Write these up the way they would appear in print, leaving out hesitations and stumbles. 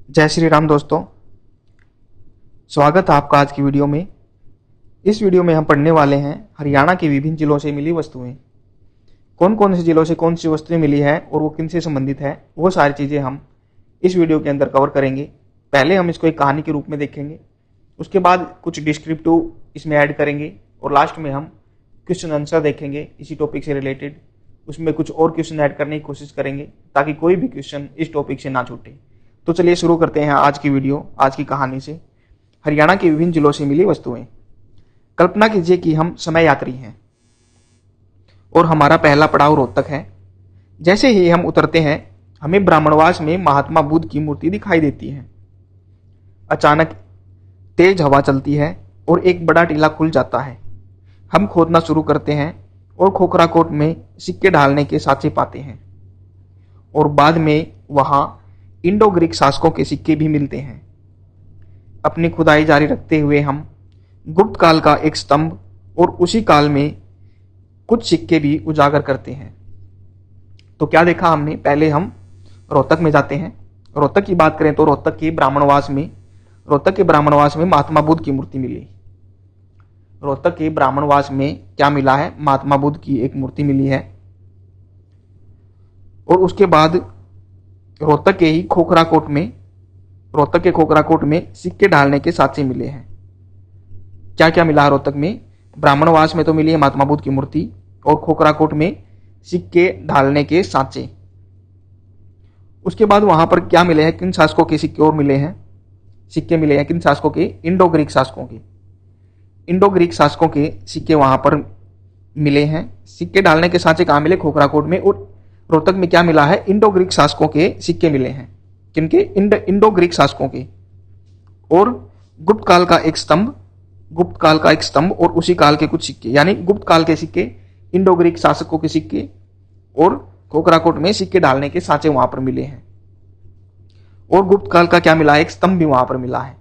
जय श्री राम दोस्तों, स्वागत है आपका आज की वीडियो में। इस वीडियो में हम पढ़ने वाले हैं हरियाणा के विभिन्न जिलों से मिली वस्तुएं। कौन कौन से जिलों से कौन सी वस्तुएं मिली है और वो किन से संबंधित है, वो सारी चीज़ें हम इस वीडियो के अंदर कवर करेंगे। पहले हम इसको एक कहानी के रूप में देखेंगे, उसके बाद कुछ डिस्क्रिप्टिव इसमें ऐड करेंगे और लास्ट में हम क्वेश्चन आंसर देखेंगे इसी टॉपिक से रिलेटेड। उसमें कुछ और क्वेश्चन ऐड करने की कोशिश करेंगे ताकि कोई भी क्वेश्चन इस टॉपिक से ना छूटे। तो चलिए शुरू करते हैं आज की वीडियो, आज की कहानी से। हरियाणा के विभिन्न जिलों से मिली वस्तुएं। कल्पना कीजिए कि हम समय यात्री हैं और हमारा पहला पड़ाव रोहतक है। जैसे ही हम उतरते हैं हमें ब्राह्मणवास में महात्मा बुद्ध की मूर्ति दिखाई देती है। अचानक तेज हवा चलती है और एक बड़ा टीला खुल जाता है। हम खोदना शुरू करते हैं और खोखराकोट में सिक्के ढालने के साँचे पाते हैं और बाद में वहां इंडो ग्रीक शासकों के सिक्के भी मिलते हैं। अपनी खुदाई जारी रखते हुए हम गुप्त काल का एक स्तंभ और उसी काल में कुछ सिक्के भी उजागर करते हैं। तो क्या देखा हमने? पहले हम रोहतक में जाते हैं। रोहतक की बात करें तो रोहतक के ब्राह्मणवास में महात्मा बुद्ध की मूर्ति मिली। रोहतक के ब्राह्मणवास में क्या मिला है? महात्मा बुद्ध की एक मूर्ति मिली है। और उसके बाद रोहतक के खोखराकोट में सिक्के ढालने के साँचे मिले हैं। क्या क्या मिला है रोहतक में? ब्राह्मणवास में तो मिली है महात्मा बुद्ध की मूर्ति और खोखराकोट में सिक्के ढालने के साँचे। उसके बाद वहां पर क्या मिले हैं? किन शासकों के सिक्के और मिले हैं? सिक्के मिले हैं किन शासकों के? इंडो ग्रीक शासकों के सिक्के वहां पर मिले हैं। सिक्के डालने के साँचे कहाँ मिले? खोखराकोट में। और रोहतक में क्या मिला है? इंडो ग्रीक शासकों के सिक्के मिले हैं। किनके? इंडो ग्रीक शासकों के। और गुप्त काल का एक स्तंभ और उसी काल के कुछ सिक्के, यानी गुप्त काल के सिक्के, इंडो ग्रीक शासकों के सिक्के और खोखराकोट में सिक्के डालने के साँचे वहां पर मिले हैं। और गुप्त काल का क्या मिला है? एक स्तंभ भी वहां पर मिला है।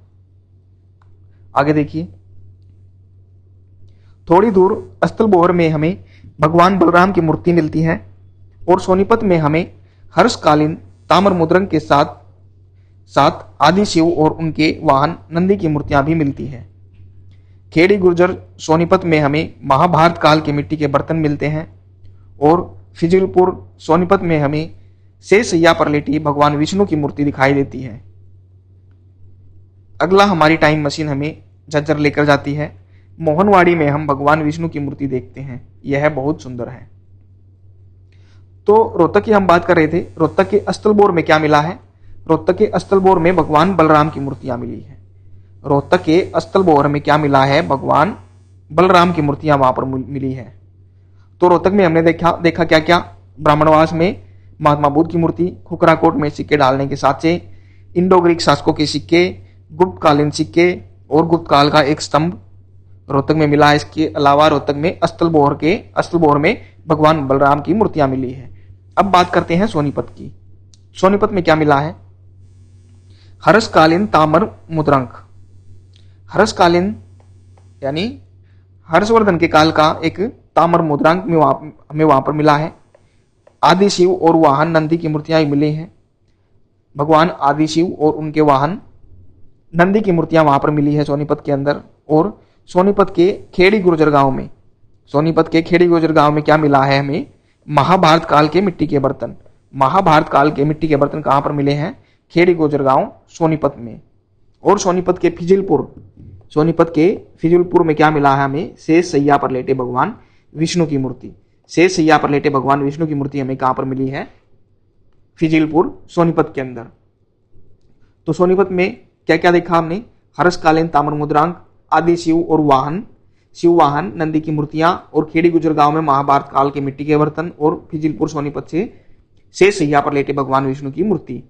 आगे देखिए, थोड़ी दूर अस्तलबोहर में हमें भगवान बलराम की मूर्ति मिलती है और सोनीपत में हमें हर्षकालीन ताम्र मुद्रण के साथ साथ आदि शिव और उनके वाहन नंदी की मूर्तियां भी मिलती है। खेड़ी गुर्जर सोनीपत में हमें महाभारत काल के मिट्टी के बर्तन मिलते हैं और फिजिलपुर सोनीपत में हमें शेष सैया पर लेटी भगवान विष्णु की मूर्ति दिखाई देती है। अगला हमारी टाइम मशीन हमें झज्जर लेकर जाती है। मोहनवाड़ी में हम भगवान विष्णु की मूर्ति देखते हैं, यह बहुत सुंदर है। तो रोहतक की हम बात कर रहे थे। रोहतक के अस्तलबोर में क्या मिला है? रोहतक के अस्तलबोर में भगवान बलराम की मूर्तियां मिली है। रोहतक के अस्तलबोर में क्या मिला है? भगवान बलराम की मूर्तियां वहां पर मिली है। तो रोहतक में हमने देखा क्या क्या? ब्राह्मणवास में महात्मा बुद्ध की मूर्ति, खुखराकोट में सिक्के डालने के साँचे, इंडो ग्रीक शासकों के सिक्के, गुप्तकालीन सिक्के और गुप्त काल का एक स्तंभ रोहतक में मिला है। इसके अलावा रोहतक में अस्तलबोहर में भगवान बलराम की मूर्तियां मिली है। अब बात करते हैं सोनीपत की। सोनीपत में क्या मिला है? हर्षकालीन ताम्र मुद्रांक। हर्षकालीन यानी हर्षवर्धन के काल का एक ताम्र मुद्रांक में हमें वहां पर मिला है। आदि शिव और वाहन नंदी की मूर्तियां मिली हैं। भगवान आदि शिव और उनके वाहन नंदी की मूर्तियां वहां पर मिली है सोनीपत के अंदर। और सोनीपत के खेड़ी गुर्जर गांव में क्या मिला है हमें? महाभारत काल के मिट्टी के बर्तन। महाभारत काल के मिट्टी के बर्तन कहां पर मिले हैं? खेड़ी गुर्जर गांव सोनीपत में। और सोनीपत के फिजिलपुर में क्या मिला है हमें? शेष सैया पर लेटे भगवान विष्णु की मूर्ति। शेष सैया पर लेटे भगवान विष्णु की मूर्ति हमें कहां पर मिली है? फिजिलपुर सोनीपत के अंदर। तो सोनीपत में क्या क्या देखा हमने? हर्षकालीन ताम्र मुद्रांक, आदि शिव वाहन नंदी की मूर्तियां और खेड़ी गुजर गांव में महाभारत काल के मिट्टी के बर्तन और फिजिलपुर सोनीपत से शेष सैया पर लेटे भगवान विष्णु की मूर्ति।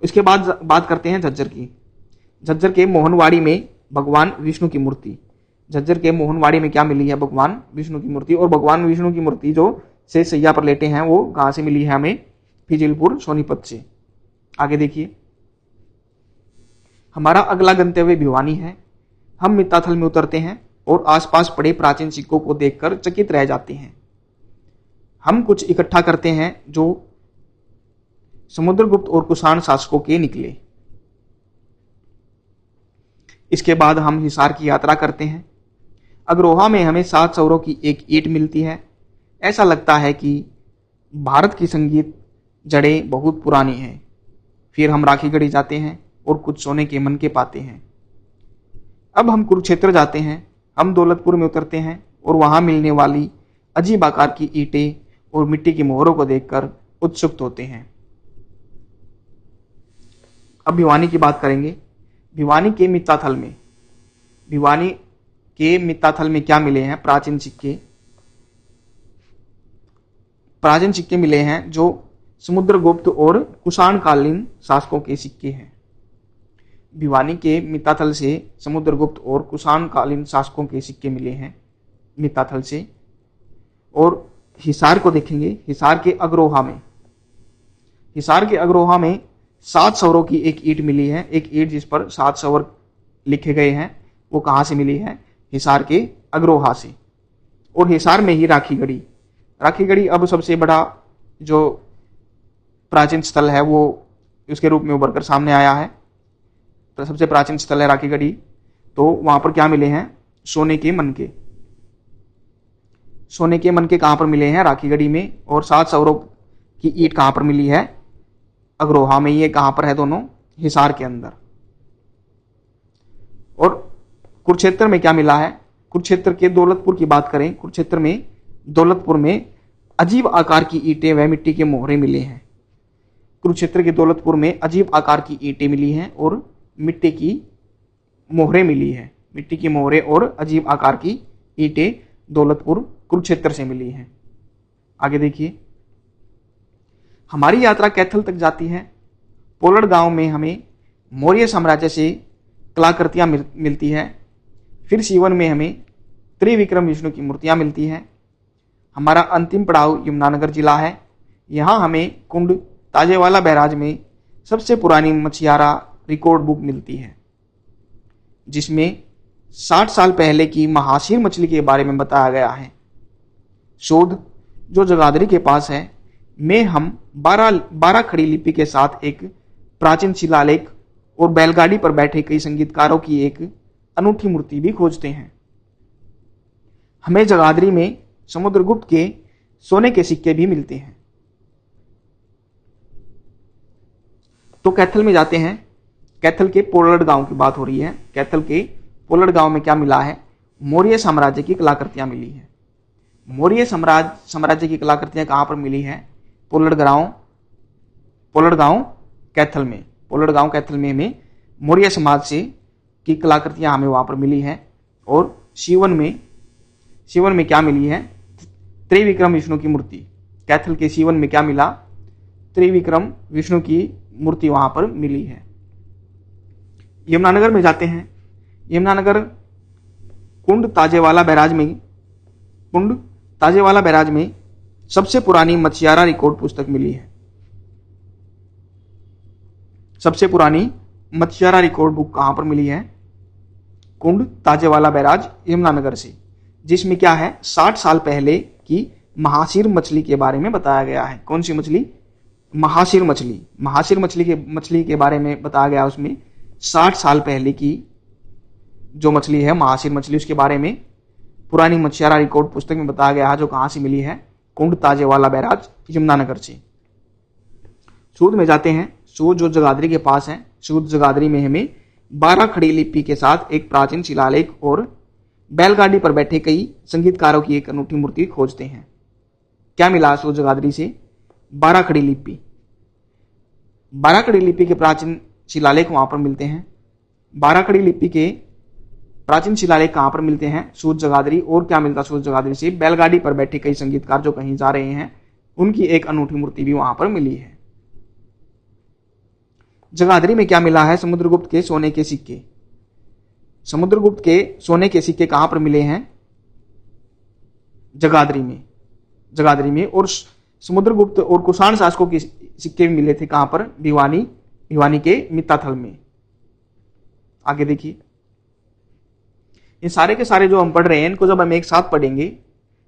इसके बाद बात करते हैं झज्जर की। झज्जर के मोहनवाड़ी में भगवान विष्णु की मूर्ति। झज्जर के मोहनवाड़ी में क्या मिली है? भगवान विष्णु की मूर्ति। और भगवान विष्णु की मूर्ति जो शेष सैया पर लेटे हैं वो कहां से मिली है हमें? फिजिलपुर सोनीपत से। आगे देखिए, हमारा अगला गंतव्य भिवानी है। हम मित्ताथल में उतरते हैं और आसपास पड़े प्राचीन सिक्कों को देखकर चकित रह जाते हैं। हम कुछ इकट्ठा करते हैं जो समुद्रगुप्त और कुषाण शासकों के निकले। इसके बाद हम हिसार की यात्रा करते हैं। अग्रोहा में हमें 7 सौरों की एक ईंट मिलती है। ऐसा लगता है कि भारत की संगीत जड़ें बहुत पुरानी हैं। फिर हम राखीगढ़ी जाते हैं और कुछ सोने के मनके पाते हैं। अब हम कुरुक्षेत्र जाते हैं। हम दौलतपुर में उतरते हैं और वहां मिलने वाली अजीब आकार की ईंटें और मिट्टी की मोहरों को देखकर उत्सुक होते हैं। अब भिवानी की बात करेंगे। भिवानी के मित्ताथल में क्या मिले हैं? प्राचीन सिक्के मिले हैं जो समुद्रगुप्त और कुषाणकालीन शासकों के सिक्के हैं। भिवानी के मित्ताथल से समुद्रगुप्त और कुषाणकालीन शासकों के सिक्के मिले हैं मित्ताथल से। और हिसार को देखेंगे। हिसार के अग्रोहा में 7 सौरों की एक ईंट मिली है। एक ईंट जिस पर 7 सौर लिखे गए हैं, वो कहाँ से मिली है? हिसार के अग्रोहा से। और हिसार में ही राखीगढ़ी अब सबसे बड़ा जो प्राचीन स्थल है वो उसके रूप में उभर कर सामने आया है। तो सबसे प्राचीन स्थल है राखीगढ़ी। तो वहां पर क्या मिले हैं? सोने के मनके कहां पर मिले हैं? राखीगढ़ी में। और 7 सौरों की ईंट कहां पर मिली है? अग्रोहा में। ये कहां पर है? दोनों हिसार के अंदर। और कुरुक्षेत्र में क्या मिला है? कुरुक्षेत्र के दौलतपुर की बात करें। दौलतपुर में अजीब आकार की ईंटें व मिट्टी के मोहरे मिले हैं। कुरुक्षेत्र के दौलतपुर में अजीब आकार की ईंटें मिली हैं और मिट्टी की मोहरे मिली है। मिट्टी की मोहरे और अजीब आकार की ईंटें दौलतपुर कुरुक्षेत्र से मिली हैं। आगे देखिए, हमारी यात्रा कैथल तक जाती है। पोलड़ गांव में हमें मौर्य साम्राज्य से कलाकृतियां मिलती है। फिर सीवन में हमें त्रिविक्रम विष्णु की मूर्तियां मिलती हैं। हमारा अंतिम पड़ाव यमुनानगर जिला है। यहाँ हमें कुंड ताजेवाला बैराज में सबसे पुरानी मछियारा रिकॉर्ड बुक मिलती है, जिसमें 60 साल पहले की महाशीर मछली के बारे में बताया गया है। शोध जो जगाधरी के पास है में हम 12 खड़ी लिपि के साथ एक प्राचीन शिलालेख और बैलगाड़ी पर बैठे कई संगीतकारों की एक अनूठी मूर्ति भी खोजते हैं। हमें जगाधरी में समुद्रगुप्त के सोने के सिक्के भी मिलते हैं। तो कैथल में जाते हैं। कैथल के पोलड़ गांव की बात हो रही है। कैथल के पोलड़ गांव में क्या मिला है? मौर्य साम्राज्य की कलाकृतियां मिली है। मौर्य साम्राज्य की कलाकृतियां कहां पर मिली है? पोलड़ गांव कैथल में। पोलड़ गांव कैथल में हमें मौर्य समाज से की कलाकृतियां हमें वहां पर मिली है। और सीवन में क्या मिली है? त्रिविक्रम विष्णु की मूर्ति। कैथल के सीवन में क्या मिला? त्रिविक्रम विष्णु की मूर्ति वहां पर मिली है। यमुनानगर में जाते हैं। यमुनानगर कुंड ताजेवाला बैराज में सबसे पुरानी मछियारा रिकॉर्ड पुस्तक मिली है। सबसे पुरानी मछियारा रिकॉर्ड बुक कहां पर मिली है? कुंड ताजेवाला बैराज यमुनानगर से, जिसमें क्या है? 60 साल पहले की महाशीर मछली के बारे में बताया गया है। कौन सी मछली? महाशीर मछली के बारे में बताया गया। उसमें 60 साल पहले की जो मछली है महाशीर मछली, उसके बारे में पुरानी मछियारा रिकॉर्ड पुस्तक में बताया गया है, जो कहां से मिली है? कुंड ताजेवाला बैराज यमुनानगर से। सूद में जाते हैं। सूद जो जगाधरी के पास है। सूद जगाधरी में हमें 12 खड़ी लिपि के साथ एक प्राचीन शिलालेख और बैलगाड़ी पर बैठे कई संगीतकारों की एक अनूठी मूर्ति खोजते हैं। क्या मिला सूद जगाधरी से? 12 खड़ी लिपि। 12 खड़ी लिपि के प्राचीन शिलालेख वहां पर मिलते हैं। 12 खड़ी लिपि के प्राचीन शिलालेख कहां पर मिलते हैं? सूद जगाधरी। और क्या मिलता सूद जगाधरी से? बैलगाड़ी पर बैठे कई संगीतकार जो कहीं जा रहे हैं, उनकी एक अनूठी मूर्ति भी वहां पर मिली है। जगाधरी में क्या मिला है? समुद्रगुप्त के सोने के सिक्के। समुद्रगुप्त के सोने के सिक्के कहां पर मिले हैं? जगाधरी में। और समुद्रगुप्त और कुषाण शासकों के सिक्के भी मिले थे। कहां पर? भिवानी के मित्ताथल में। आगे देखिए, ये सारे के सारे जो हम पढ़ रहे हैं, इनको जब हम एक साथ पढ़ेंगे,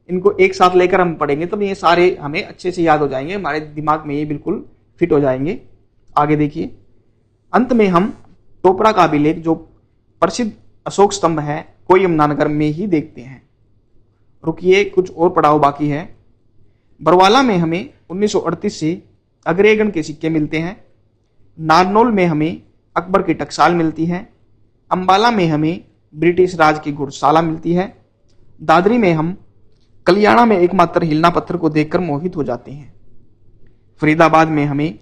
इनको एक साथ लेकर हम पढ़ेंगे, तब ये सारे हमें अच्छे से याद हो जाएंगे, हमारे दिमाग में ये बिल्कुल फिट हो जाएंगे। आगे देखिए, अंत में हम टोपरा का अभिलेख जो प्रसिद्ध अशोक स्तंभ है को यमुनानगर में ही देखते हैं। रुकिए, कुछ और पड़ाव बाकी है। बरवाला में हमें 1938 से अग्रगण के सिक्के मिलते हैं। नारनौल में हमें अकबर की टकसाल मिलती है। अंबाला में हमें ब्रिटिश राज की घुड़शाला मिलती है। दादरी में हम कलियाड़ा में एकमात्र हिलना पत्थर को देखकर मोहित हो जाते हैं। फरीदाबाद में हमें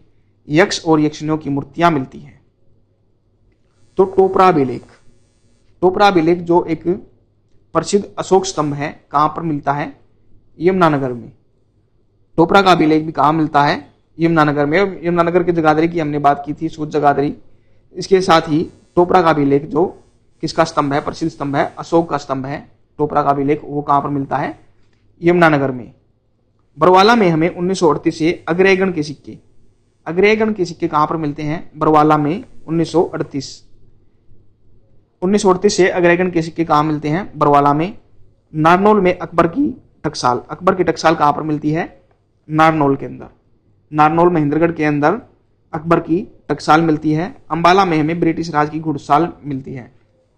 यक्ष और यक्षिणियों की मूर्तियां मिलती हैं। तो टोपरा अभिलेख, टोपरा अभिलेख जो एक प्रसिद्ध अशोक स्तंभ है, कहां पर मिलता है? यमुनानगर में। टोपरा का अभिलेख भी कहां मिलता है? यमुनानगर में। यमुनानगर के जगाधरी की हमने बात की थी, सूत जगाधरी। इसके साथ ही टोपरा का अभिलेख जो किसका स्तंभ है? प्रसिद्ध स्तंभ है, अशोक का स्तंभ है। टोपरा का अभिलेख वो कहां पर मिलता है? यमुनानगर में। बरवाला में हमें 1938 से अग्रगण के सिक्के, अग्रगण के सिक्के कहां पर मिलते हैं? बरवाला में 1938 से अग्रगण के सिक्के कहां मिलते हैं? बरवाला में। नारनौल में अकबर की टकसाल, अकबर की टकसाल कहां पर मिलती है? नारनौल के अंदर। नारनौल महेंद्रगढ़ के अंदर अकबर की टकसाल मिलती है। अंबाला में हमें ब्रिटिश राज की घुड़साल मिलती है।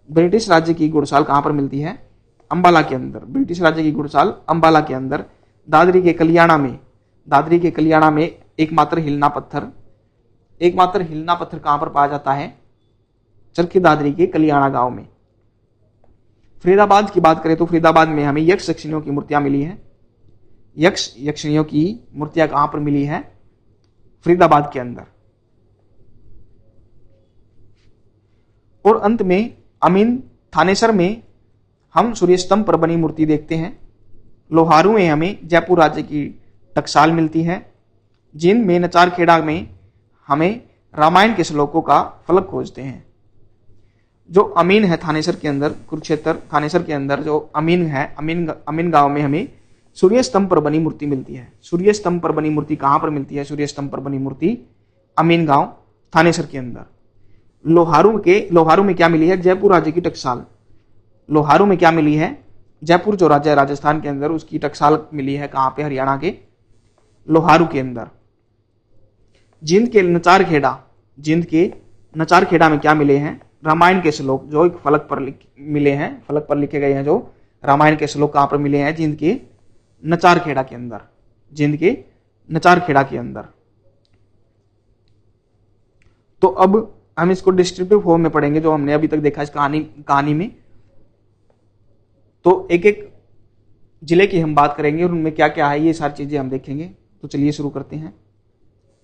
ब्रिटिश राज्य की घुड़साल कहां पर मिलती है? अंबाला के अंदर। ब्रिटिश राज्य की घुड़साल अंबाला के अंदर। दादरी के कलियाड़ा में एकमात्र हिलना पत्थर कहां पर पाया जाता है? चरखी दादरी के कलियाड़ा गांव में। फरीदाबाद की बात करें तो फरीदाबाद में हमें यक्ष यक्षिणियों की मूर्तियां मिली है। यक्ष यक्षिणियों की मूर्तियां कहां पर मिली है? फरीदाबाद के अंदर। और अंत में अमीन थानेसर में हम सूर्य स्तंभ पर बनी मूर्ति देखते हैं। लोहारू में हमें जयपुर राज्य की टकसाल मिलती है। जींद में नचारखेड़ा में हमें रामायण के श्लोकों का फलक खोजते हैं। जो अमीन है थानेसर के अंदर, कुरुक्षेत्र थानेसर के अंदर जो अमीन है, अमीन गांव में हमें सूर्य स्तंभ पर बनी मूर्ति मिलती है। सूर्य स्तंभ पर बनी मूर्ति कहां पर मिलती है? सूर्य स्तंभ पर बनी मूर्ति अमीन गांव थानेसर के अंदर। लोहारू में क्या मिली है? जयपुर राज्य की टकसाल। लोहारू में क्या मिली है? जयपुर जो राज्य है राजस्थान के अंदर, उसकी टकसाल मिली है। कहां पे? हरियाणा के लोहारू के अंदर। जींद के नचारखेड़ा में क्या मिले हैं? रामायण के श्लोक जो एक फलक पर मिले हैं, फलक पर लिखे गए हैं। जो रामायण के श्लोक कहां पर मिले हैं? जींद के नचारखेड़ा के अंदर। जींद के नचारखेड़ा के अंदर। तो अब हम इसको डिस्क्रिप्टिव फॉर्म में पढ़ेंगे जो हमने अभी तक देखा इस कहानी में। तो एक एक जिले की हम बात करेंगे और उनमें क्या क्या है ये सारी चीजें हम देखेंगे। तो चलिए शुरू करते हैं।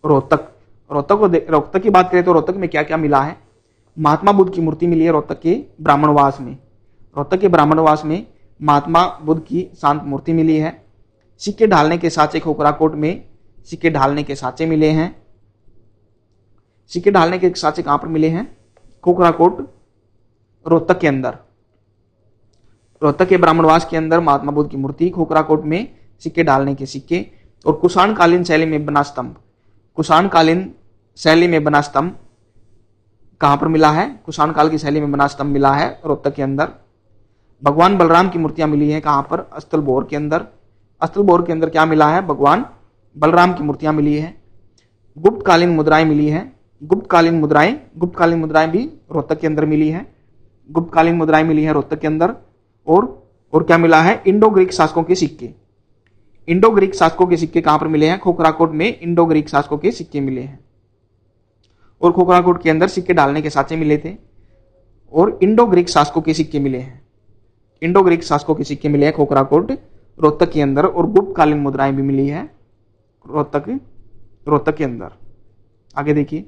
रोहतक की बात करें तो रोहतक में क्या क्या मिला है? महात्मा बुद्ध की मूर्ति मिली है रोहतक के ब्राह्मणवास में। रोहतक के ब्राह्मणवास में महात्मा बुद्ध की शांत मूर्ति मिली है। सिक्के ढालने के साँचे खोखराकोट में सिक्के ढालने के साँचे मिले हैं। सिक्के ढालने के साँचे कहां पर मिले हैं? खोखराकोट रोहतक के अंदर। रोहतक के ब्राह्मणवास के अंदर महात्मा बुद्ध की मूर्ति, खोखराकोट में सिक्के ढालने के सिक्के। और कुषाणकालीन शैली में बना स्तंभ, कुषाणकालीन शैली में बना स्तंभ कहां पर मिला है? कुषाण काल की शैली में बना स्तंभ मिला है रोहतक के अंदर। भगवान बलराम की मूर्तियां मिली हैं कहां पर? अस्तलबोर के अंदर। अस्तलबोर के अंदर क्या मिला है? भगवान बलराम की मूर्तियां मिली है। गुप्तकालीन मुद्राएं मिली हैं। गुप्तकालीन मुद्राएं भी रोहतक के अंदर मिली है। गुप्तकालीन मुद्राएं मिली है रोहतक के अंदर। और क्या मिला है? इंडो ग्रीक शासकों के सिक्के। इंडो ग्रीक शासकों के सिक्के कहां पर मिले हैं? खोखराकोट में इंडो ग्रीक शासकों के सिक्के मिले हैं। और खोखराकोट के अंदर सिक्के डालने के साँचे मिले थे और इंडो ग्रीक शासकों के सिक्के मिले हैं। इंडो ग्रीक शासकों के सिक्के मिले हैं खोखराकोट रोहतक के अंदर। और गुप्तकालीन मुद्राएं भी मिली है रोहतक के अंदर। आगे देखिए,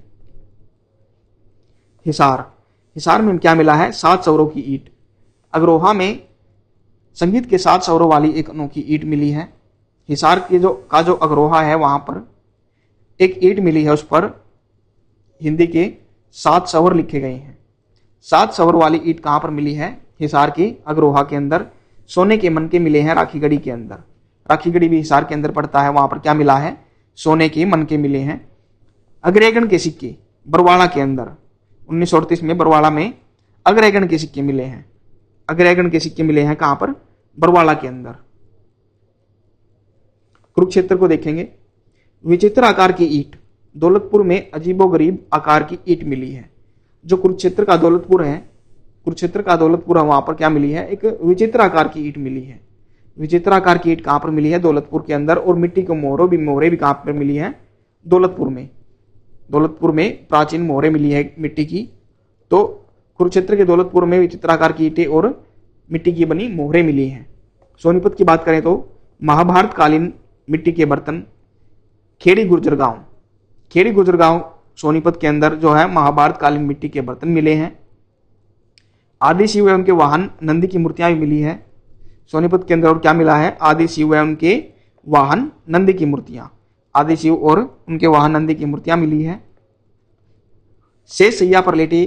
हिसार में क्या मिला है? 7 सौरों की ईंट। अग्रोहा में संगीत के 7 सौरों वाली एक अनोखी ईंट मिली है। हिसार के जो अग्रोहा है वहां पर एक ईंट मिली है, उस पर हिंदी के 7 स्वर लिखे गए हैं। 7 स्वर वाली ईंट कहां पर मिली है? हिसार के अग्रोहा के अंदर। सोने के मनके मिले हैं राखीगढ़ी के अंदर। राखीगढ़ी भी हिसार के अंदर पड़ता है, वहां पर क्या मिला है? सोने के मनके मिले हैं। अग्रगण के सिक्के बरवाड़ा के अंदर 1938 में बरवाड़ा में अग्रगण के सिक्के मिले हैं। अग्रगण के सिक्के मिले हैं कहां पर? बरवाड़ा के अंदर। कुरुक्षेत्र को देखेंगे। विचित्र आकार की ईंट दौलतपुर में अजीबोगरीब आकार की ईंट मिली है। जो कुरुक्षेत्र का दौलतपुर है, कुरुक्षेत्र का दौलतपुर है, वहां पर क्या मिली है, एक विचित्र आकार की ईंट मिली है। विचित्र आकार की ईंट कहां पर मिली है, दौलतपुर के अंदर। और मिट्टी के मोहरे भी कहां पर मिली है, दौलतपुर में। दौलतपुर में प्राचीन मोहरे मिली है मिट्टी की। तो कुरुक्षेत्र के दौलतपुर में विचित्र आकार की ईंटें और मिट्टी की बनी मोहरे मिली हैं। सोनीपत की बात करें तो महाभारत कालीन मिट्टी के बर्तन खेड़ी गुर्जर गांव, खेड़ी गुर्जर गांव सोनीपत के अंदर जो है महाभारत कालीन मिट्टी के बर्तन मिले हैं। आदि शिव एवं उनके वाहन नंदी की मूर्तियां भी मिली है सोनीपत के अंदर। और क्या मिला है, आदि शिव एवं उनके वाहन नंदी की मूर्तियां, आदि शिव और उनके वाहन नंदी की मूर्तियां मिली है। शेष सैया पर लेटे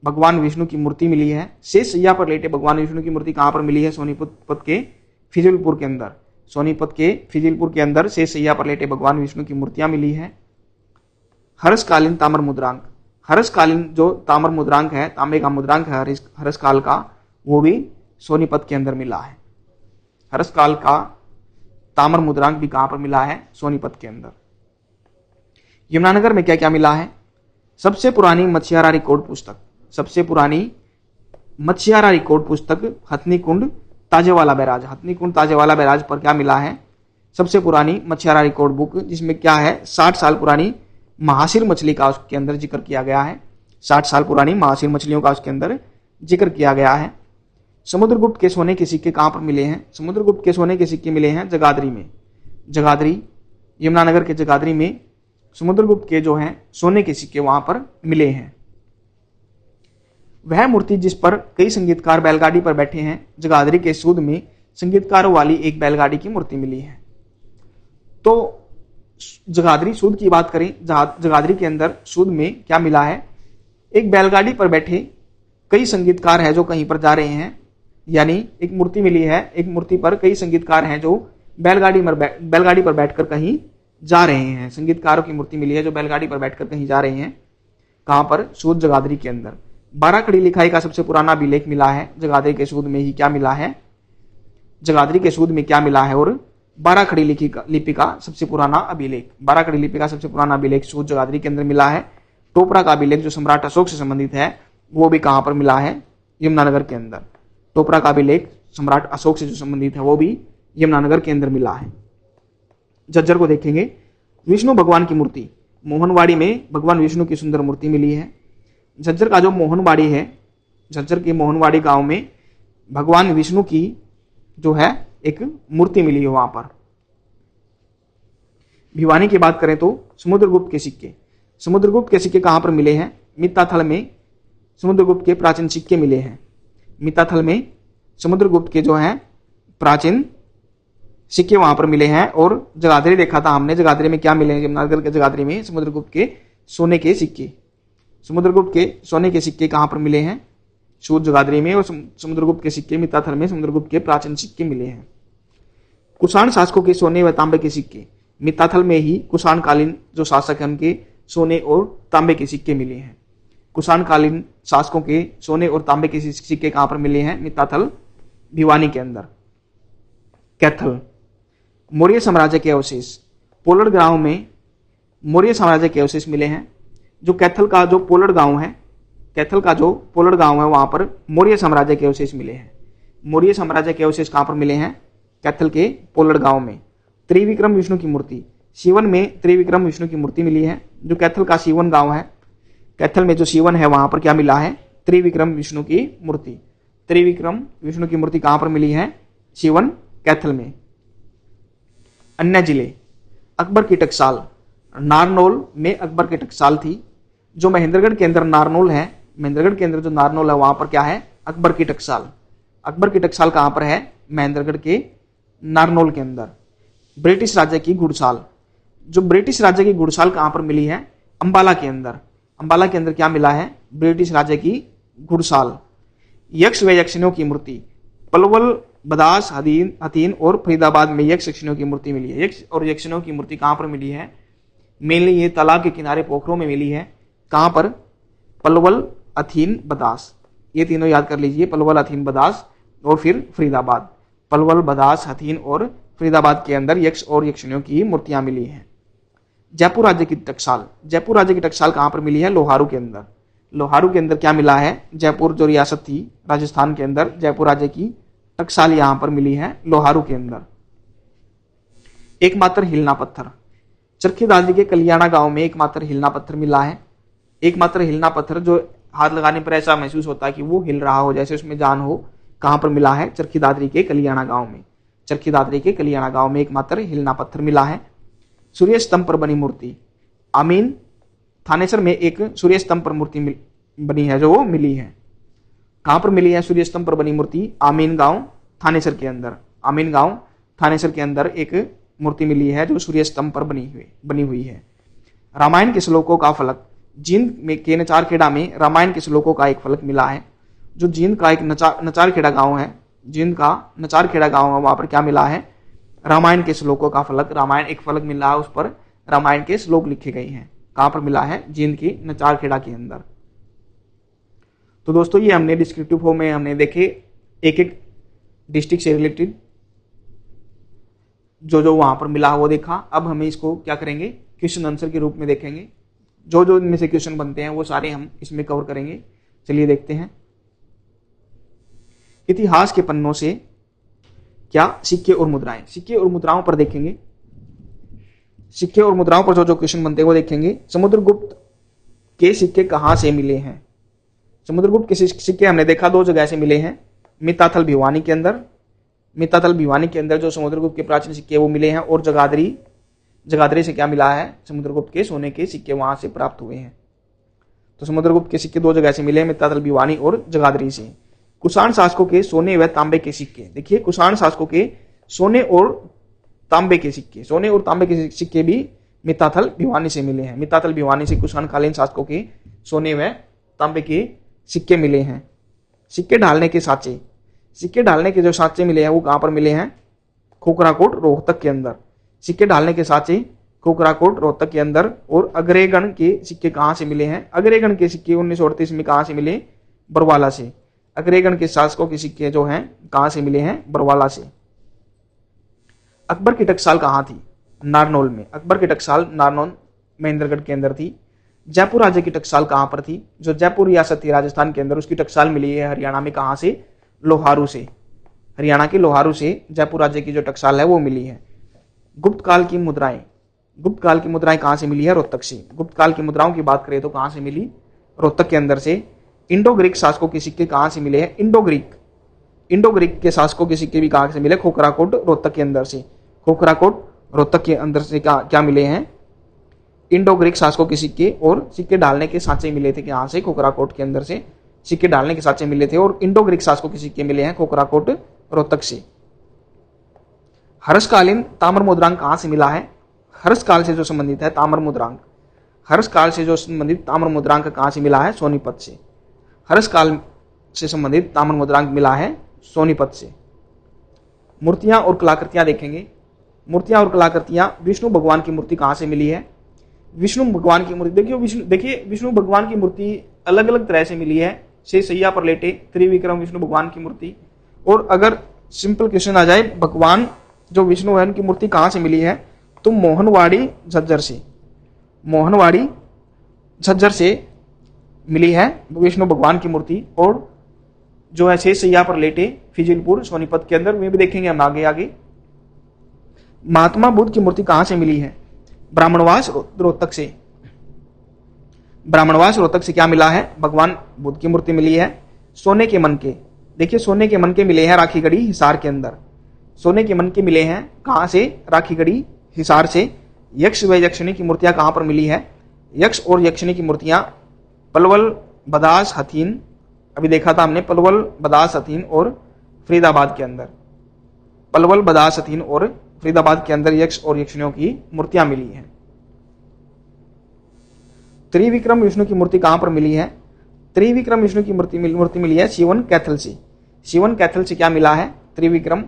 भगवान विष्णु की मूर्ति मिली है। शेष सैया पर लेटे भगवान विष्णु की मूर्ति कहां पर मिली है, सोनीपत के फिजिलपुर के अंदर। सोनीपत के फिजिलपुर के अंदर शेष सैया पर लेटे भगवान विष्णु की मूर्तियां मिली है। हर्षकालीन ताम्र मुद्रांक, हर्षकालीन जो ताम्र मुद्रांक है, तांबे का मुद्रांक है हर्षकाल का, वो भी सोनीपत के अंदर मिला है। हर्षकाल का ताम्र मुद्रांक भी कहां पर मिला है, सोनीपत के अंदर। यमुनानगर में क्या क्या मिला है, सबसे पुरानी मछियारा रिकॉर्ड पुस्तक, सबसे पुरानी मछियारा रिकॉर्ड पुस्तक हथनीकुंड ताजेवाला बैराज, हथनीकुंड ताजेवाला बैराज पर क्या मिला है, सबसे पुरानी मछियारा रिकॉर्ड बुक, जिसमें क्या है 60 साल पुरानी महासिर मछली का उसके अंदर जिक्र किया गया है। 60 साल पुरानी महासिर मछलियों का उसके अंदर जिक्र किया गया है। समुद्रगुप्त के सोने के सिक्के कहां पर मिले हैं, समुद्रगुप्त के सोने के सिक्के मिले हैं जगाधरी में। जगाधरी, यमुनानगर के जगाधरी में समुद्रगुप्त के जो हैं सोने के सिक्के वहां पर मिले हैं। वह मूर्ति जिस पर कई संगीतकार बैलगाड़ी पर बैठे हैं, जगाधरी के सूद में संगीतकारों वाली एक बैलगाड़ी की मूर्ति मिली है। तो जगाधरी सूद की बात करें, जगाधरी के अंदर सूद में क्या मिला है, एक बैलगाड़ी पर बैठे कई संगीतकार हैं जो कहीं पर जा रहे हैं, यानी एक मूर्ति मिली है, एक मूर्ति पर कई संगीतकार हैं जो बैलगाड़ी पर बैठकर कहीं जा रहे हैं। संगीतकारों की मूर्ति मिली है जो बैलगाड़ी पर बैठकर कहीं जा रहे हैं। कहां पर, सूद जगाधरी के अंदर। 12 खड़ी लिखाई का सबसे पुराना अभिलेख मिला है जगाधरी के सूद में ही। क्या मिला है, जगाधरी के सूद में क्या मिला है, और 12 खड़ी लिपि का सबसे पुराना अभिलेख, 12 खड़ी लिपि का सबसे पुराना अभिलेख सूद जगाधरी के अंदर मिला है। टोपरा का अभिलेख जो सम्राट अशोक से संबंधित है, वो भी कहां पर मिला है, यमुनानगर के अंदर। टोपरा का अभिलेख सम्राट अशोक से जो संबंधित है वो भी यमुनानगर के अंदर मिला है। झज्जर को देखेंगे, विष्णु भगवान की मूर्ति, मोहनवाड़ी में भगवान विष्णु की सुंदर मूर्ति मिली है। झज्जर का जो मोहनवाड़ी है, झज्जर के मोहनवाड़ी गांव में भगवान विष्णु की जो है एक मूर्ति मिली है वहां पर। भिवानी की बात करें तो समुद्रगुप्त के सिक्के, समुद्रगुप्त के सिक्के कहां पर मिले हैं, मित्ताथल में समुद्रगुप्त के प्राचीन सिक्के मिले हैं। मित्ताथल में समुद्रगुप्त के जो हैं प्राचीन सिक्के वहां पर मिले हैं। और जगाधरी देखा था हमने, जगाधरी में क्या मिले हैं, यमुनानगर के जगाधरी में समुद्रगुप्त के सोने के सिक्के, समुद्रगुप्त के सोने के सिक्के कहां पर मिले हैं, सूद जगाधरी में। और समुद्रगुप्त के सिक्के मित्ताथल में समुद्रगुप्त के प्राचीन सिक्के मिले हैं। कुषाण शासकों के सोने व तांबे के सिक्के, मित्ताथल में ही कुषाण कालीन जो शासक हैं उनके सोने और तांबे के सिक्के मिले हैं। कुषाण कालीन शासकों के सोने और तांबे के सिक्के कहां पर मिले हैं, मित्ताथल भिवानी के अंदर। कैथल, मौर्य साम्राज्य के अवशेष, पोलड़ गांव में मौर्य साम्राज्य के अवशेष मिले हैं। जो कैथल का जो पोलड़ गांव है, कैथल का जो पोलड़ गांव है वहां पर मौर्य साम्राज्य के अवशेष मिले हैं। मौर्य साम्राज्य के अवशेष कहां पर मिले हैं, कैथल के पोलड़ गांव में। त्रिविक्रम विष्णु की मूर्ति, सीवन में त्रिविक्रम विष्णु की मूर्ति मिली है। जो कैथल का सीवन गांव है, कैथल में जो सीवन है वहां पर क्या मिला है, त्रिविक्रम विष्णु की मूर्ति। त्रिविक्रम विष्णु की मूर्ति कहां पर मिली है, सीवन कैथल में। अन्य जिले, अकबर की टकसाल, नारनौल में अकबर की टकसाल थी। जो महेंद्रगढ़ के अंदर नारनौल है, महेंद्रगढ़ के अंदर जो नारनौल है वहां पर क्या है, अकबर की टकसाल। अकबर की टकसाल कहां पर है, महेंद्रगढ़ के नारनौल के अंदर। ब्रिटिश राज्य की घुड़साल, जो ब्रिटिश राज्य की घुड़साल कहां पर मिली है, अंबाला के अंदर। अंबाला के अंदर क्या मिला है, ब्रिटिश राज्य की घुड़साल। यक्ष व यक्षिणियों की मूर्ति, पलवल, बदास, हथीन और फरीदाबाद में यक्ष यक्षिणियों की मूर्ति मिली है। यक्ष और यक्षिणियों की मूर्ति कहां पर मिली है, मेनली ये तालाब के किनारे पोखरों में मिली है। कहां पर, पलवल, हथीन, बदास, ये तीनों याद कर लीजिए, पलवल, हथीन, बदास और फिर फरीदाबाद। पलवल, बदास, हथीन और फरीदाबाद के अंदर यक्ष और यक्षिणियों की मूर्तियां मिली हैं। जयपुर राज्य की टकसाल, जयपुर राज्य की टकसाल कहां पर मिली है, लोहारू के अंदर। लोहारू के अंदर क्या मिला है, जयपुर जो रियासत थी राजस्थान के अंदर, जयपुर राज्य की टकसाल यहां पर मिली है लोहारू के अंदर। एकमात्र हिलना पत्थर, चरखी दादरी के कलियाणा गांव में एकमात्र हिलना पत्थर मिला है। एकमात्र हिलना पत्थर जो हाथ लगाने पर ऐसा महसूस होता है कि वो हिल रहा हो, जैसे उसमें जान हो, कहां पर मिला है, चरखी दादरी के कलियाणा गांव में। चरखी दादरी के कलियाणा गांव में एकमात्र हिलना पत्थर मिला है। सूर्य स्तंभ पर बनी मूर्ति, आमीन थानेसर में एक सूर्य स्तंभ पर मूर्ति बनी है जो वो मिली है। कहां पर मिली है सूर्य स्तंभ पर बनी मूर्ति, आमीन गांव थानेसर के अंदर। आमीन गांव थानेसर के अंदर एक मूर्ति मिली है जो सूर्य स्तंभ पर बनी हुई है। रामायण के श्लोकों का फलक, जींद में के नचारखेड़ा में रामायण के श्लोकों का एक फलक मिला है। जो जींद का एक नचारखेड़ा गांव है, जींद का नचारखेड़ा गांव है, वहां पर क्या मिला है, रामायण के श्लोकों का फलक। रामायण एक फलक मिला है, उस पर रामायण के श्लोक लिखे गए हैं। कहां पर मिला है, जींद की नचारखेड़ा के अंदर। तो दोस्तों ये हमने डिस्क्रिप्टिव फॉर्म में हमने देखे एक एक डिस्ट्रिक्ट से रिलेटेड जो जो वहां पर मिला वो देखा। अब हमें इसको क्या करेंगे, क्वेश्चन आंसर के रूप में देखेंगे। जो जो इनमें से क्वेश्चन बनते हैं वो सारे हम इसमें कवर करेंगे। चलिए देखते हैं। इतिहास के पन्नों से क्या सिक्के और मुद्राएं, सिक्के और मुद्राओं पर देखेंगे। सिक्के और मुद्राओं पर जो जो क्वेश्चन बनते हैं वो देखेंगे। समुद्रगुप्त के सिक्के कहां से मिले हैं। समुद्रगुप्त के सिक्के हमने देखा दो जगह से मिले हैं, मिताथल भिवानी के अंदर। मिताथल भिवानी के अंदर जो समुद्रगुप्त के प्राचीन सिक्के वो मिले हैं, और जगाधरी से क्या मिला है, समुद्रगुप्त के सोने के सिक्के वहां से प्राप्त हुए हैं। तो समुद्रगुप्त के सिक्के दो जगह से मिले हैं, मिताथल भिवानी और जगाधरी से। कुषाण शासकों के सोने व तांबे के सिक्के, देखिए कुषाण शासकों के सोने और तांबे के सिक्के, सोने और तांबे के सिक्के भी मिताथल भिवानी से मिले हैं। मिताथल भिवानी से कुषाण कालीन शासकों के सोने व तांबे के सिक्के मिले हैं। सिक्के ढालने के साँचे, सिक्के ढालने के जो साँचे मिले हैं वो कहां पर मिले हैं, खोखराकोट रोहतक के अंदर। सिक्के ढालने के साँचे खोखराकोट रोहतक के अंदर। और अग्रगण के सिक्के कहां से मिले हैं, अग्रगण के सिक्के 1938 में कहां से मिले, बरवाला से। अग्रगण के शासकों के सिक्के जो हैं कहां से मिले हैं, बरवाला से। अकबर की टकसाल कहां थी, नारनौल में। अकबर की टकसाल नारनौल महेंद्रगढ़ के अंदर थी। जयपुर राज्य की टकसाल कहां पर थी, जो जयपुर रियासत थी राजस्थान के अंदर, उसकी टकसाल मिली है हरियाणा में। कहां से, लोहारू से। हरियाणा के लोहारू से जयपुर राज्य की जो टकसाल है वो मिली है। गुप्त काल की मुद्राएं, गुप्त काल की मुद्राएं कहां से मिली है, रोहतक से। गुप्त काल की मुद्राओं की बात करें तो कहां से मिली, रोहतक के अंदर से। इंडो ग्रीक शासकों के सिक्के कहां से मिले हैं, इंडो ग्रीक के शासकों के सिक्के भी कहां से मिले, खोखराकोट रोहतक के अंदर से। खोखराकोट रोहतक के अंदर से क्या मिले हैं, इंडो ग्रीक शासकों के सिक्के। और सिक्के डालने के साँचे मिले थे कहां से, खोखराकोट के अंदर से सिक्के डालने के साँचे मिले थे। और इंडो ग्रीक शासकों के सिक्के मिले हैं खोखराकोट रोहतक से। हर्षकालीन ताम्र मुद्रांक कहां से मिला है, हर्ष काल से जो संबंधित है ताम्र मुद्रांक, हर्ष काल से जो संबंधित ताम्र मुद्रांक कहां से मिला है, सोनीपत से। हर्ष काल से संबंधित ताम्र मुद्रांक मिला है सोनीपत से। मूर्तियां और कलाकृतियां देखेंगे। मूर्तियां और कलाकृतियां, विष्णु भगवान की मूर्ति कहां से मिली है, विष्णु भगवान की मूर्ति। देखिए विष्णु भगवान की मूर्ति अलग अलग तरह से मिली है। से सैया पर लेटे त्रिविक्रम विष्णु भगवान की मूर्ति। और अगर सिंपल क्वेश्चन आ जाए, भगवान जो विष्णु है उनकी मूर्ति कहां से मिली है, तो मोहनवाड़ी झज्जर से। मोहनवाड़ी झज्जर से मिली है विष्णु भगवान की मूर्ति। और जो है शेष सैया पर लेटे फिजिलपुर सोनीपत के अंदर, वे भी देखेंगे हम आगे आगे। महात्मा बुद्ध की मूर्ति कहां से मिली है, ब्राह्मणवास रोहतक से। ब्राह्मणवास रोहतक से क्या मिला है, भगवान बुद्ध की मूर्ति मिली है। सोने के मनके, देखिए सोने के मनके मिले हैं राखीगढ़ी हिसार के अंदर। सोने के मनके मिले हैं कहां से, राखीगढ़ी हिसार से। यक्ष व यक्षिणी की मूर्तियां कहां पर मिली है, यक्ष और यक्षिणी की मूर्तियां पलवल, बदास, हथीन, अभी देखा था हमने, पलवल, बदास, हथीन और फरीदाबाद के अंदर। पलवल, बदास, हथीन और फरीदाबाद के अंदर यक्ष और यक्षिणियों की मूर्तियां मिली हैं। त्रिविक्रम विष्णु की मूर्ति कहां पर मिली है, त्रिविक्रम विष्णु की मूर्ति मिली है शिवन कैथल से। शिवन कैथल से क्या मिला है, त्रिविक्रम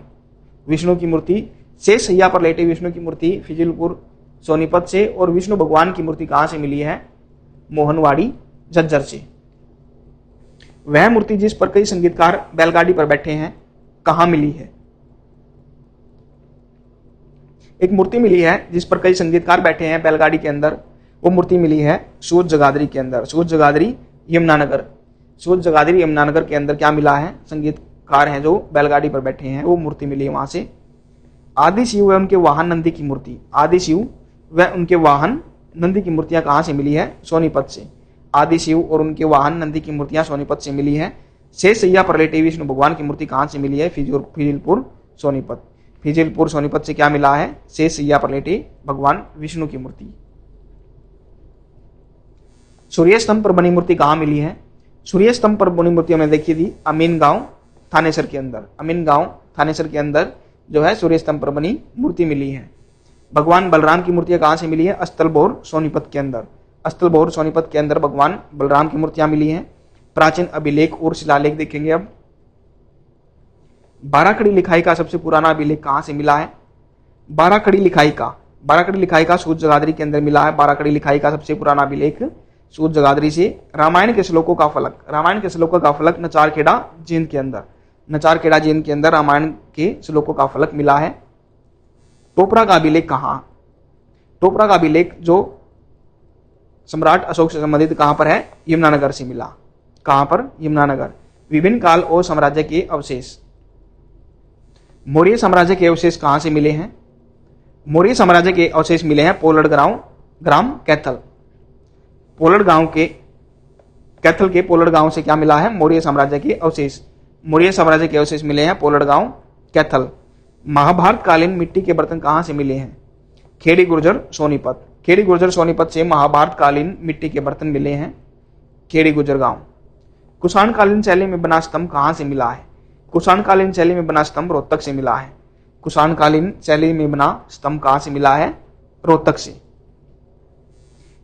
विष्णु की मूर्ति। से सैया पर लेटे विष्णु की मूर्ति फिजिलपुर सोनीपत से। और विष्णु भगवान की मूर्ति कहां से मिली है, मोहनवाड़ी झज्जर से। वह मूर्ति जिस पर कई संगीतकार बैलगाड़ी पर बैठे हैं कहां मिली है, एक मूर्ति मिली है जिस पर कई संगीतकार बैठे हैं बैलगाड़ी के अंदर, वो मूर्ति मिली है सूरज जगाधरी के अंदर। सूरज जगाधरी यमुनानगर, सूरज जगाधरी यमुनानगर के अंदर क्या मिला है? संगीतकार हैं जो बैलगाड़ी पर बैठे हैं, वो मूर्ति मिली है वहां से। आदि शिव व उनके वाहन नंदी की मूर्ति, आदि शिव व उनके वाहन नंदी की मूर्तियां कहां से मिली है? सोनीपत से। आदि शिव और उनके वाहन नंदी की मूर्तियां सोनीपत से मिली है। शेष सैया पर लेटे विष्णु भगवान की मूर्ति कहां से मिली है? फिजिलपुर सोनीपत। फिजिलपुर सोनीपत से क्या मिला है? शेष सैया पर लेटे भगवान विष्णु की मूर्ति। सूर्य स्तंभ पर बनी मूर्ति कहां मिली है? सूर्य स्तंभ पर बनी मूर्ति हमने देखी थी अमीन गांव थानेसर के अंदर। अमीन गांव थानेसर के अंदर जो है सूर्य स्तंभ पर बनी मूर्ति मिली है। भगवान बलराम की मूर्तियां कहां से मिली है? अस्तलबोर सोनीपत के अंदर। अस्तलबोर सोनीपत के अंदर भगवान बलराम की मूर्तियां मिली हैं। प्राचीन अभिलेख और शिलालेख देखेंगे अब। 12 खड़ी लिखाई का सबसे पुराना अभिलेख कहां से मिला है? 12 खड़ी लिखाई का सूरज जगाधरी के अंदर मिला है। 12 खड़ी लिखाई का सबसे पुराना अभिलेख सूरज जगाधरी से। रामायण के श्लोकों का फलक नचारखेड़ा जींद के अंदर रामायण के श्लोकों का फलक मिला है। टोपरा का अभिलेख कहां? टोपरा का अभिलेख जो सम्राट अशोक से संबंधित कहां पर है? यमुनानगर से मिला। कहां पर? यमुनानगर। विभिन्न काल और साम्राज्य के अवशेष, मौर्य साम्राज्य के अवशेष कहां से मिले हैं? मौर्य साम्राज्य के अवशेष मिले हैं पोलड़ ग्राम कैथल। पोलड़ गांव के कैथल के पोलड़ गांव से क्या मिला है? मौर्य साम्राज्य के अवशेष। मौर्य साम्राज्य के अवशेष मिले हैं पोलड़ गांव कैथल। महाभारत कालीन मिट्टी के बर्तन कहां से मिले हैं? खेड़ी गुर्जर सोनीपत। खेड़ी गुर्जर सोनीपत से महाभारत कालीन मिट्टी के बर्तन मिले हैं, खेड़ी गुर्जर गांव। कुषाण कालीन शैली में बना स्तंभ कहां से मिला है? कुषाण कालीन शैली में बना स्तंभ रोहतक से मिला है। कुषाण कालीन शैली में बना स्तंभ कहां से मिला है? रोहतक से।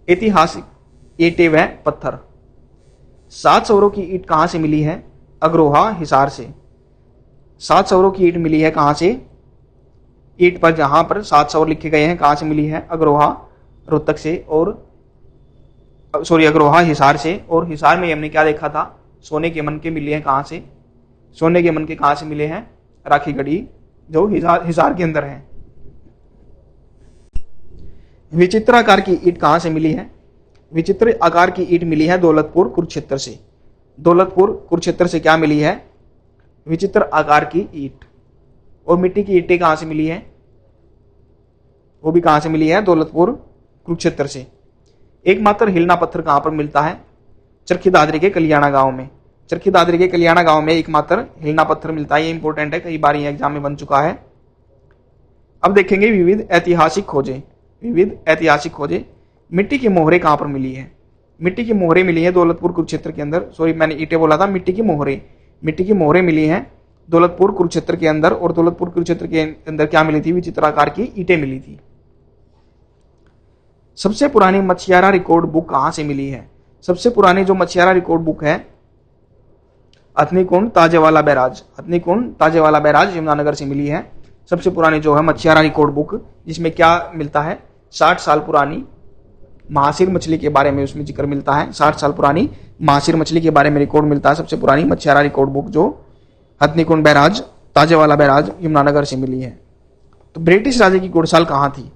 ऐतिहासिक ईंटें व पत्थर, 7 सौरों की ईंट कहां से मिली है? अग्रोहा हिसार से। 7 सौरों की ईंट मिली है कहां से? ईंट पर जहां पर 7 सौर लिखे गए हैं कहां से मिली है? अग्रोहा रोहतक से अग्रोहा हिसार से। और हिसार में हमने क्या देखा था? सोने के मन के मिले हैं कहां से? सोने के मन के कहां से मिले हैं? राखीगढ़ी जो हिसार के अंदर है। विचित्र आकार की ईंट कहां से मिली है? विचित्र आकार की ईंट मिली है दौलतपुर कुरुक्षेत्र से। दौलतपुर कुरुक्षेत्र से क्या मिली है? विचित्र आकार की ईंट। और मिट्टी की ईंटें कहां से मिली है? वो भी कहां से मिली है? दौलतपुर कुरुक्षेत्र से। एकमात्र हिलना पत्थर कहां पर मिलता है? चरखी दादरी के कलियाणा गांव में। चरखी दादरी के कलियाणा गांव में एकमात्र हिलना पत्थर मिलता है। ये इंपॉर्टेंट है, कई बार ये एग्जाम में बन चुका है। अब देखेंगे विविध ऐतिहासिक खोजें। मिट्टी की मोहरें कहां पर मिली है? मिट्टी की मोहरें मिली है दौलतपुर कुरुक्षेत्र के अंदर। सॉरी, मैंने ईंटें बोला था, मिट्टी की मोहरें मिली हैं दौलतपुर कुरुक्षेत्र के अंदर। और दौलतपुर कुरुक्षेत्र के अंदर क्या मिली थी? विचित्र आकार की ईंटें मिली थी। सबसे पुरानी मछियारा रिकॉर्ड बुक कहां से मिली है? सबसे पुरानी जो मछियारा रिकॉर्ड बुक है अथनीकुंड ताजेवाला बैराज यमुनानगर से मिली है। सबसे पुरानी जो है मछियारा रिकॉर्ड बुक, जिसमें क्या मिलता है? 60 साल पुरानी महासिर मछली के बारे में उसमें जिक्र मिलता है। 60 साल पुरानी महासिर मछली के बारे में रिकॉर्ड मिलता है। सबसे पुरानी मछियारा रिकॉर्ड बुक जो हथनीकुंड बैराज ताजेवाला बैराज यमुनानगर से मिली है। तो ब्रिटिश राज्य की घुड़साल कहाँ थी?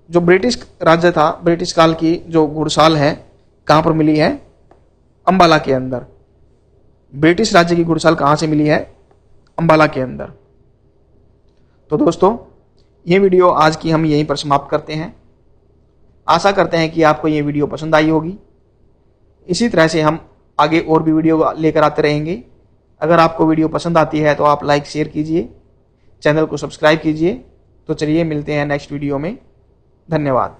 जो ब्रिटिश राज्य था, ब्रिटिश काल की जो घुड़साल है कहाँ पर मिली है? अंबाला के अंदर। ब्रिटिश राज्य की घुड़साल कहाँ से मिली है? अंबाला के अंदर। तो दोस्तों, ये वीडियो आज की हम यहीं पर समाप्त करते हैं। आशा करते हैं कि आपको ये वीडियो पसंद आई होगी। इसी तरह से हम आगे और भी वीडियो लेकर आते रहेंगे। अगर आपको वीडियो पसंद आती है तो आप लाइक शेयर कीजिए, चैनल को सब्सक्राइब कीजिए। तो चलिए मिलते हैं नेक्स्ट वीडियो में। धन्यवाद।